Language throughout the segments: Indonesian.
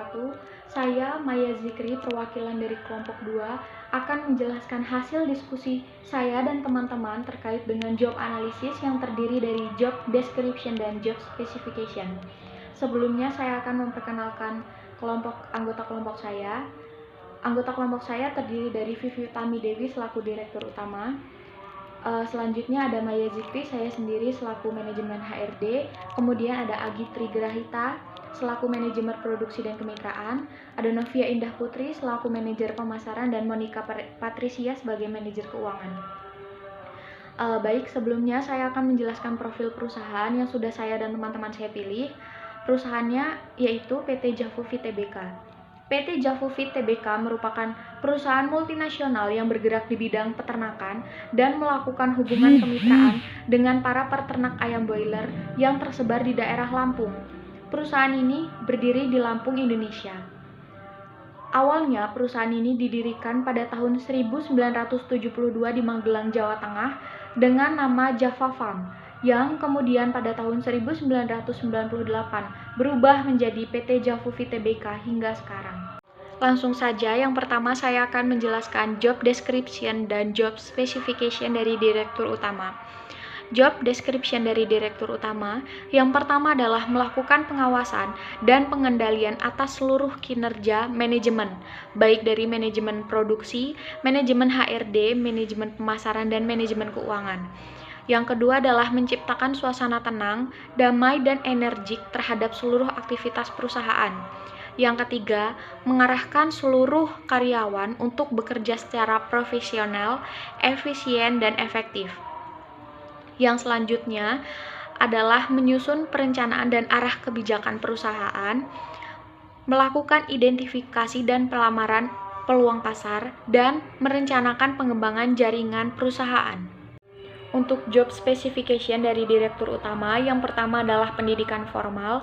wabarakatuh. Saya Maya Zikri, perwakilan dari kelompok 2, akan menjelaskan hasil diskusi saya dan teman-teman terkait dengan job analysis yang terdiri dari job description dan job specification. Sebelumnya saya akan memperkenalkan anggota kelompok saya. Anggota kelompok saya terdiri dari Vivi Utami Dewi selaku Direktur Utama. Selanjutnya ada Maya Zikri, saya sendiri selaku manajemen HRD. Kemudian ada Agi Trigrahita selaku manajemen produksi dan kemitraan. Ada Novia Indah Putri selaku manajer pemasaran dan Monica Patricia sebagai manajer keuangan. Baik, sebelumnya saya akan menjelaskan profil perusahaan yang sudah saya dan teman-teman saya pilih. Perusahaannya yaitu PT Javuvi Tbk. PT Javuvi Tbk merupakan perusahaan multinasional yang bergerak di bidang peternakan dan melakukan hubungan kemitraan dengan para peternak ayam broiler yang tersebar di daerah Lampung. Perusahaan ini berdiri di Lampung, Indonesia. Awalnya perusahaan ini didirikan pada tahun 1972 di Magelang, Jawa Tengah dengan nama Java Farm, yang kemudian pada tahun 1998 berubah menjadi PT Javuvi Tbk hingga sekarang. Langsung saja, yang pertama saya akan menjelaskan job description dan job specification dari Direktur Utama. Job description dari Direktur Utama yang pertama adalah melakukan pengawasan dan pengendalian atas seluruh kinerja manajemen, baik dari manajemen produksi, manajemen HRD, manajemen pemasaran, dan manajemen keuangan. Yang kedua adalah menciptakan suasana tenang, damai, dan energik terhadap seluruh aktivitas perusahaan. Yang ketiga, mengarahkan seluruh karyawan untuk bekerja secara profesional, efisien, dan efektif. Yang selanjutnya adalah menyusun perencanaan dan arah kebijakan perusahaan, melakukan identifikasi dan pelamaran peluang pasar, dan merencanakan pengembangan jaringan perusahaan. Untuk job specification dari Direktur Utama, yang pertama adalah pendidikan formal,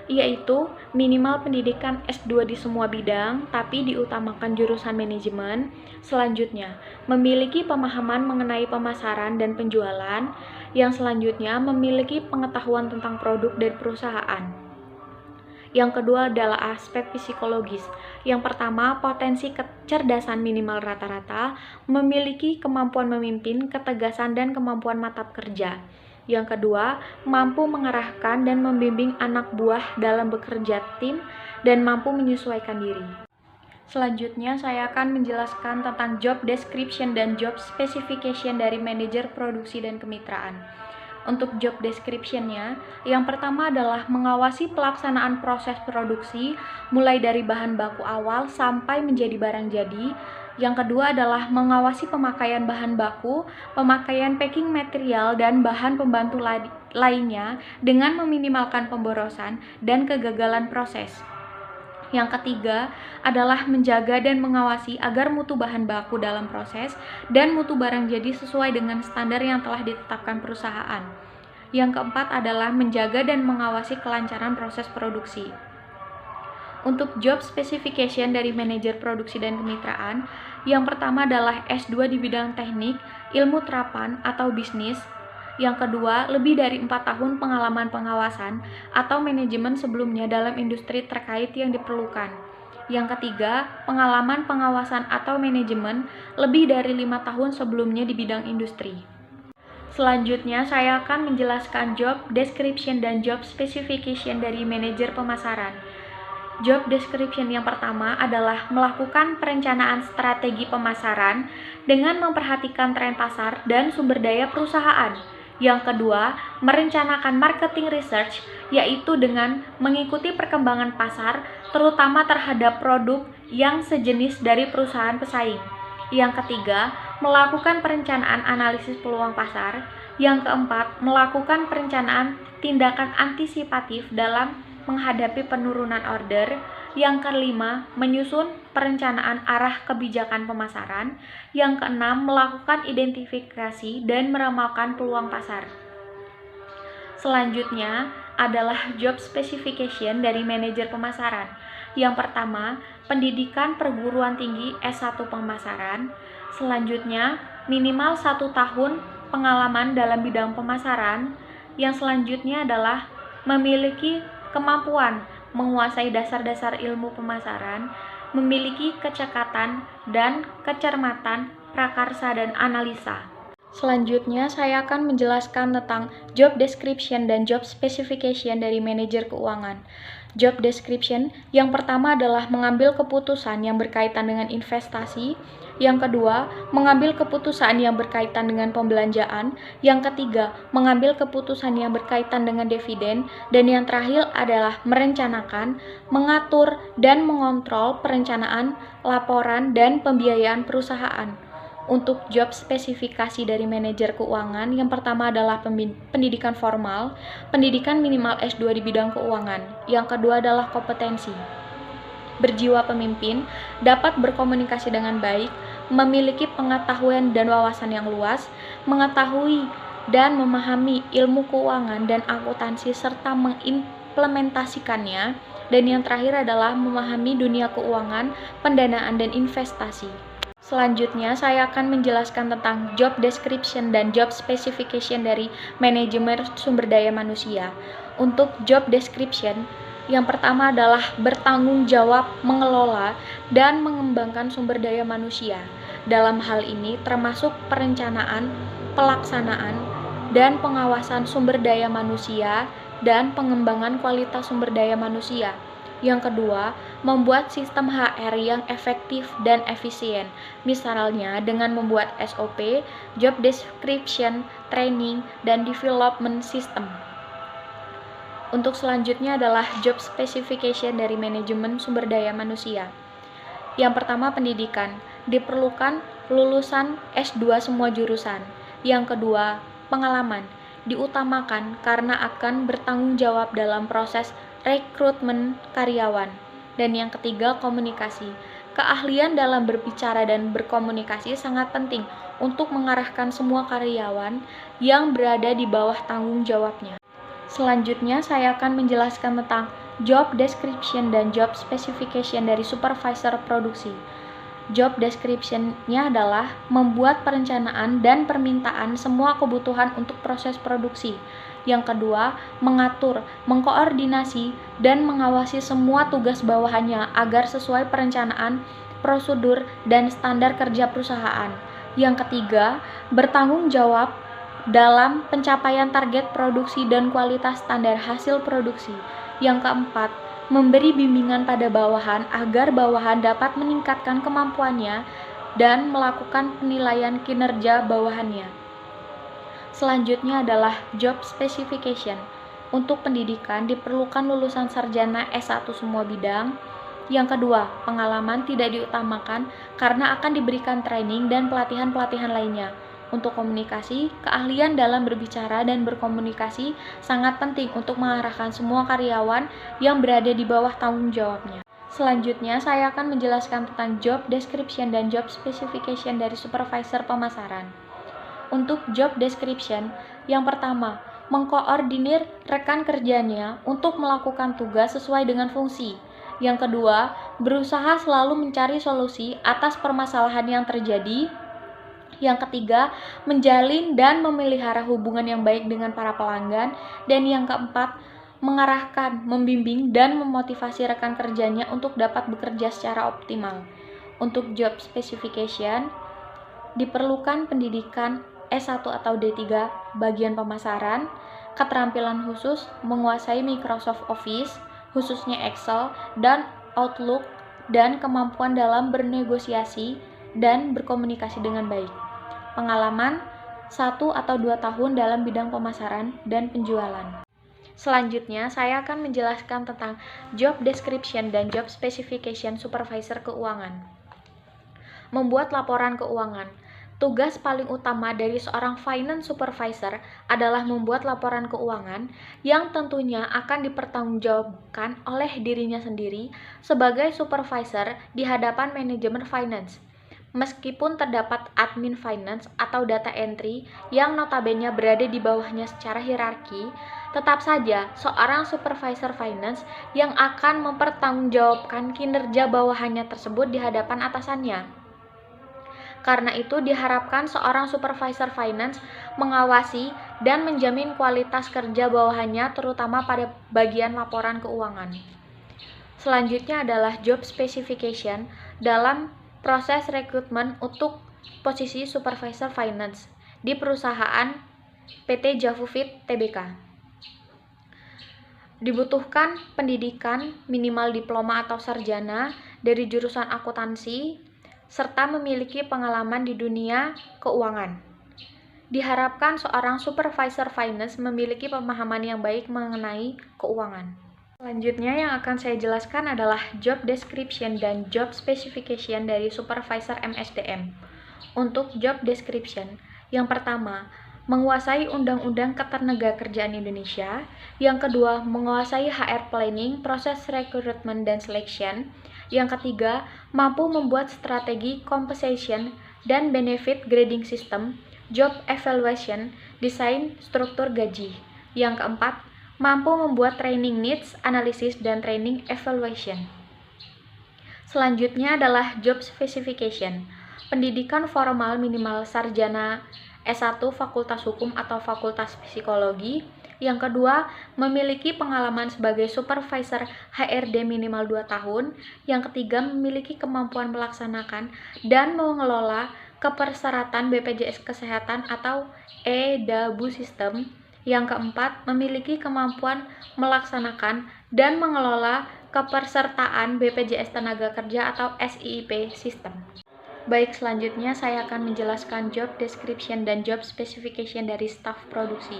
yaitu minimal pendidikan S2 di semua bidang, tapi diutamakan jurusan manajemen. Selanjutnya, memiliki pemahaman mengenai pemasaran dan penjualan. Yang selanjutnya, memiliki pengetahuan tentang produk dan perusahaan. Yang kedua adalah aspek psikologis. Yang pertama, potensi kecerdasan minimal rata-rata, memiliki kemampuan memimpin, ketegasan, dan kemampuan mantap kerja. Yang kedua, mampu mengarahkan dan membimbing anak buah dalam bekerja tim dan mampu menyesuaikan diri. Selanjutnya, saya akan menjelaskan tentang job description dan job specification dari manajer produksi dan kemitraan. Untuk job description-nya, yang pertama adalah mengawasi pelaksanaan proses produksi mulai dari bahan baku awal sampai menjadi barang jadi. Yang kedua adalah mengawasi pemakaian bahan baku, pemakaian packing material, dan bahan pembantu lainnya dengan meminimalkan pemborosan dan kegagalan proses. Yang ketiga adalah menjaga dan mengawasi agar mutu bahan baku dalam proses dan mutu barang jadi sesuai dengan standar yang telah ditetapkan perusahaan. Yang keempat adalah menjaga dan mengawasi kelancaran proses produksi. Untuk job specification dari manajer produksi dan kemitraan, yang pertama adalah S2 di bidang teknik, ilmu terapan atau bisnis. Yang kedua, lebih dari 4 tahun pengalaman pengawasan atau manajemen sebelumnya dalam industri terkait yang diperlukan. Yang ketiga, pengalaman pengawasan atau manajemen lebih dari 5 tahun sebelumnya di bidang industri. Selanjutnya, saya akan menjelaskan job description dan job specification dari manajer pemasaran. Job description yang pertama adalah melakukan perencanaan strategi pemasaran dengan memperhatikan tren pasar dan sumber daya perusahaan. Yang kedua, merencanakan marketing research, yaitu dengan mengikuti perkembangan pasar, terutama terhadap produk yang sejenis dari perusahaan pesaing. Yang ketiga, melakukan perencanaan analisis peluang pasar. Yang keempat, melakukan perencanaan tindakan antisipatif dalam menghadapi penurunan order. Yang kelima, menyusun perencanaan arah kebijakan pemasaran. Yang keenam, melakukan identifikasi dan meramalkan peluang pasar. Selanjutnya adalah job specification dari manajer pemasaran. Yang pertama, pendidikan perguruan tinggi S1 pemasaran. Selanjutnya, minimal 1 tahun pengalaman dalam bidang pemasaran. Yang selanjutnya adalah memiliki kemampuan menguasai dasar-dasar ilmu pemasaran, memiliki kecekatan dan kecermatan prakarsa dan analisa. Selanjutnya, saya akan menjelaskan tentang job description dan job specification dari manajer keuangan. Job description yang pertama adalah mengambil keputusan yang berkaitan dengan investasi. Yang kedua, mengambil keputusan yang berkaitan dengan pembelanjaan. Yang ketiga, mengambil keputusan yang berkaitan dengan dividen. Dan yang terakhir adalah merencanakan, mengatur, dan mengontrol perencanaan, laporan, dan pembiayaan perusahaan. Untuk job spesifikasi dari manajer keuangan, yang pertama adalah pendidikan formal, pendidikan minimal S2 di bidang keuangan. Yang kedua adalah kompetensi, berjiwa pemimpin, dapat berkomunikasi dengan baik, memiliki pengetahuan dan wawasan yang luas, mengetahui dan memahami ilmu keuangan dan akuntansi serta mengimplementasikannya. Dan yang terakhir adalah memahami dunia keuangan, pendanaan, dan investasi. Selanjutnya, saya akan menjelaskan tentang job description dan job specification dari manajemen sumber daya manusia. Untuk job description, yang pertama adalah bertanggung jawab mengelola dan mengembangkan sumber daya manusia. Dalam hal ini termasuk perencanaan, pelaksanaan, dan pengawasan sumber daya manusia dan pengembangan kualitas sumber daya manusia. Yang kedua, membuat sistem HR yang efektif dan efisien, misalnya dengan membuat SOP, job description, training, dan development system. Untuk selanjutnya adalah job specification dari manajemen sumber daya manusia. Yang pertama, pendidikan. Diperlukan lulusan S2 semua jurusan. Yang kedua, pengalaman. Diutamakan karena akan bertanggung jawab dalam proses rekrutmen karyawan. Dan yang ketiga, komunikasi. Keahlian dalam berbicara dan berkomunikasi sangat penting untuk mengarahkan semua karyawan yang berada di bawah tanggung jawabnya. Selanjutnya, saya akan menjelaskan tentang job description dan job specification dari supervisor produksi. Job description-nya adalah membuat perencanaan dan permintaan semua kebutuhan untuk proses produksi. Yang kedua, mengatur, mengkoordinasi, dan mengawasi semua tugas bawahannya agar sesuai perencanaan, prosedur, dan standar kerja perusahaan. Yang ketiga, bertanggung jawab dalam pencapaian target produksi dan kualitas standar hasil produksi. Yang keempat, memberi bimbingan pada bawahan agar bawahan dapat meningkatkan kemampuannya dan melakukan penilaian kinerja bawahannya. Selanjutnya adalah job specification. Untuk pendidikan diperlukan lulusan sarjana S1 semua bidang. Yang kedua, pengalaman tidak diutamakan karena akan diberikan training dan pelatihan-pelatihan lainnya. Untuk komunikasi, keahlian dalam berbicara dan berkomunikasi sangat penting untuk mengarahkan semua karyawan yang berada di bawah tanggung jawabnya. Selanjutnya, saya akan menjelaskan tentang job description dan job specification dari supervisor pemasaran. Untuk job description, yang pertama, mengkoordinir rekan kerjanya untuk melakukan tugas sesuai dengan fungsi. Yang kedua, berusaha selalu mencari solusi atas permasalahan yang terjadi. Yang ketiga, menjalin dan memelihara hubungan yang baik dengan para pelanggan. Dan yang keempat, mengarahkan, membimbing, dan memotivasi rekan kerjanya untuk dapat bekerja secara optimal. Untuk job specification, diperlukan pendidikan S1 atau D3 bagian pemasaran, keterampilan khusus menguasai Microsoft Office, khususnya Excel dan Outlook, dan kemampuan dalam bernegosiasi dan berkomunikasi dengan baik. Pengalaman 1 atau 2 tahun dalam bidang pemasaran dan penjualan. Selanjutnya, saya akan menjelaskan tentang job description dan job specification supervisor keuangan. Membuat laporan keuangan. Tugas paling utama dari seorang finance supervisor adalah membuat laporan keuangan yang tentunya akan dipertanggungjawabkan oleh dirinya sendiri sebagai supervisor di hadapan manajemen finance. Meskipun terdapat admin finance atau data entry yang notabene berada di bawahnya secara hierarki, tetap saja seorang supervisor finance yang akan mempertanggungjawabkan kinerja bawahannya tersebut di hadapan atasannya. Karena itu diharapkan seorang supervisor finance mengawasi dan menjamin kualitas kerja bawahannya terutama pada bagian laporan keuangan. Selanjutnya adalah job specification dalam proses rekrutmen untuk posisi supervisor finance di perusahaan PT Javufit Tbk. Dibutuhkan pendidikan minimal diploma atau sarjana dari jurusan akuntansi serta memiliki pengalaman di dunia keuangan. Diharapkan seorang supervisor finance memiliki pemahaman yang baik mengenai keuangan. Selanjutnya yang akan saya jelaskan adalah job description dan job specification dari supervisor MSDM. Untuk job description, yang pertama, menguasai Undang-Undang Ketenagakerjaan Indonesia. Yang kedua, menguasai HR planning, proses rekrutmen dan selection. Yang ketiga, mampu membuat strategi compensation dan benefit grading system, job evaluation, desain struktur gaji. Yang keempat, mampu membuat training needs analysis dan training evaluation. Selanjutnya adalah job specification. Pendidikan formal minimal sarjana S1 Fakultas Hukum atau Fakultas Psikologi. Yang kedua, memiliki pengalaman sebagai supervisor HRD minimal 2 tahun. Yang ketiga, memiliki kemampuan melaksanakan dan mengelola kepersyaratan BPJS Kesehatan atau EDABU System. Yang keempat, memiliki kemampuan melaksanakan dan mengelola kepesertaan BPJS Tenaga Kerja atau SIIP System. Baik, selanjutnya saya akan menjelaskan job description dan job specification dari staf produksi.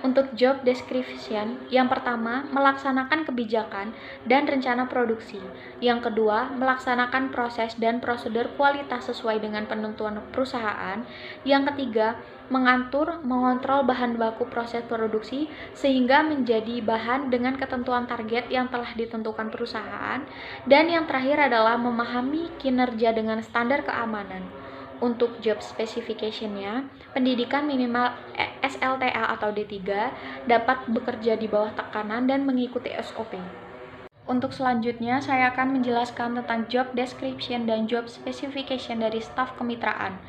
Untuk job description, yang pertama, melaksanakan kebijakan dan rencana produksi. Yang kedua, melaksanakan proses dan prosedur kualitas sesuai dengan penentuan perusahaan. Yang ketiga, mengontrol bahan baku proses produksi sehingga menjadi bahan dengan ketentuan target yang telah ditentukan perusahaan. Dan yang terakhir adalah memahami kinerja dengan standar keamanan. Untuk job specification-nya, pendidikan minimal SLTA atau D3, dapat bekerja di bawah tekanan dan mengikuti SOP. Untuk selanjutnya, saya akan menjelaskan tentang job description dan job specification dari staf kemitraan.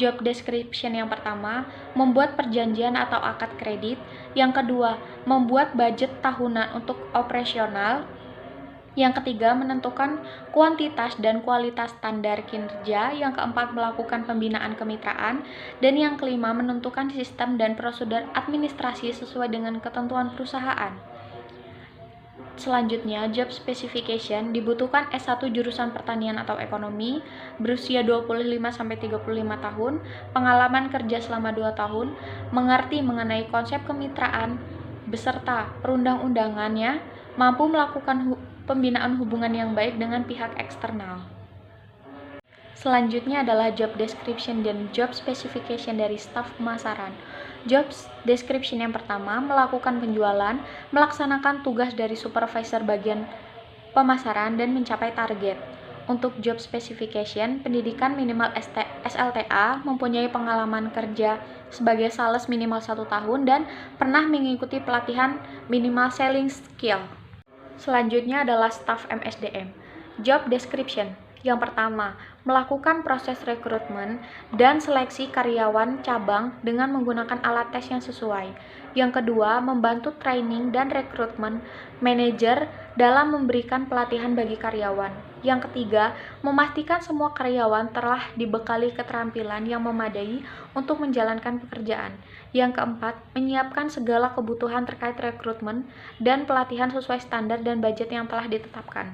Job description yang pertama, membuat perjanjian atau akad kredit. Yang kedua, membuat budget tahunan untuk operasional. Yang ketiga, menentukan kuantitas dan kualitas standar kinerja. Yang keempat, melakukan pembinaan kemitraan. Dan yang kelima, menentukan sistem dan prosedur administrasi sesuai dengan ketentuan perusahaan. Selanjutnya, job specification dibutuhkan S1 jurusan pertanian atau ekonomi, berusia 25-35 tahun, pengalaman kerja selama 2 tahun, mengerti mengenai konsep kemitraan beserta perundang-undangannya, mampu melakukan pembinaan hubungan yang baik dengan pihak eksternal. Selanjutnya adalah job description dan job specification dari staf pemasaran. Job description yang pertama, melakukan penjualan, melaksanakan tugas dari supervisor bagian pemasaran dan mencapai target. Untuk job specification, pendidikan minimal SLTA, mempunyai pengalaman kerja sebagai sales minimal 1 tahun dan pernah mengikuti pelatihan minimal selling skill. Selanjutnya adalah staf MSDM. Job description. Yang pertama, melakukan proses rekrutmen dan seleksi karyawan cabang dengan menggunakan alat tes yang sesuai. Yang kedua, membantu training dan rekrutmen manajer dalam memberikan pelatihan bagi karyawan. Yang ketiga, memastikan semua karyawan telah dibekali keterampilan yang memadai untuk menjalankan pekerjaan. Yang keempat, menyiapkan segala kebutuhan terkait rekrutmen dan pelatihan sesuai standar dan budget yang telah ditetapkan.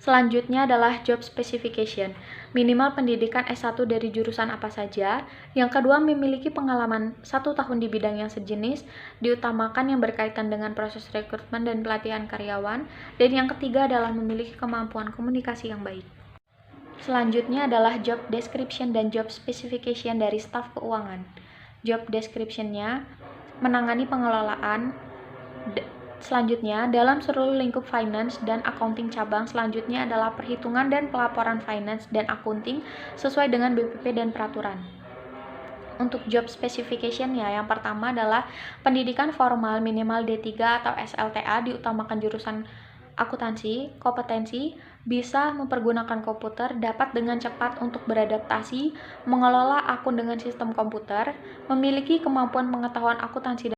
Selanjutnya adalah job specification, minimal pendidikan S1 dari jurusan apa saja. Yang kedua, memiliki pengalaman 1 tahun di bidang yang sejenis, diutamakan yang berkaitan dengan proses rekrutmen dan pelatihan karyawan. Dan yang ketiga adalah memiliki kemampuan komunikasi yang baik. Selanjutnya adalah job description dan job specification dari staf keuangan. Job description-nya menangani pengelolaan. Selanjutnya, dalam seluruh lingkup finance dan accounting cabang, selanjutnya adalah perhitungan dan pelaporan finance dan accounting sesuai dengan BPP dan peraturan. Untuk job specification-nya, yang pertama adalah pendidikan formal minimal D3 atau SLTA, diutamakan jurusan akuntansi, kompetensi, bisa mempergunakan komputer, dapat dengan cepat untuk beradaptasi, mengelola akun dengan sistem komputer, memiliki kemampuan pengetahuan akuntansi